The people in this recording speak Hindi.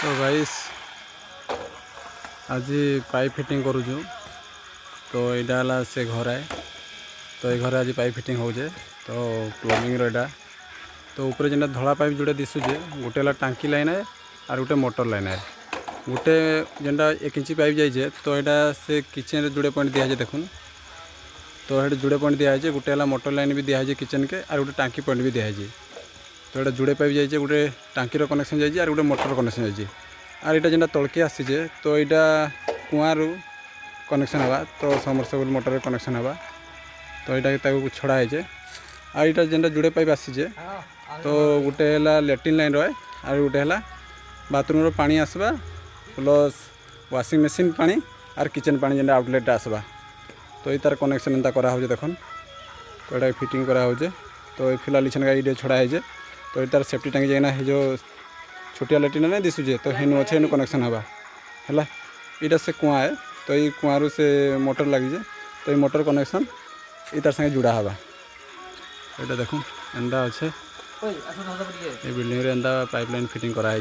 तो गाइस आज पाइप फिटिंग करूँ तो यहाँ से घर है। तो ये घर आज पाइप फिटिंग हो तो प्लम्बिंग रहा तो ऊपर जेना धला पाइप जोड़े दिशुचे गोटे है टांकी लाइन है और गोटे मोटर लाइन है। गोटे जेनटा 1 इंच पाइप जाइए तो यहाँ से किचन जोड़े पॉइंट दिखाई देखुन। तो ये जोड़े पॉइंट दिखाई गोटे है मोटर लाइन भी दिखाई किचन के और गोटे टांकी पॉइंट भी दिखाई। तो यहाँ जोड़े पाइप जाइए गोटे टांकीर कनेक्शन जाइए और गोटे मोटर कनेक्शन जाइए और यहाँ जेनटा तलके आसीजे तो यहाँ कुआँ कनेक्शन हवा तो समरसेबल मोटर कनेक्शन हवा। तो यहाँ छड़ा है और यहाँ जेनटा जोड़े पाइप आसीजे तो गोटे है लैट्रिन लाइन रहे और गोटे है बाथरूम पानी आसवा प्लस वाशिंग मशीन पानी और किचन पानी जेनटा आउटलेट आसवा। तो ये तार कनेक्शन एंता करा हो देखन। तो यहाँ फिटिंग करा हो तो ये फिलहाल इछन का छड़ा है तो ये तार सेफ्टी टैंक जाइना है जो छोटिया लैट्रिन नहीं दिशुचे तो हेनु अच्छे हेनु कनेक्शन हवा है। यहाँ से कुआँ है तो ये कुआँ से मोटर लगी तो ये मोटर कनेक्शन ये तार संगे जुड़ा हवा। यहाँ देखो एंता अच्छे ये बिल्डिंग रे एंता पाइपलाइन फिटिंग करा है।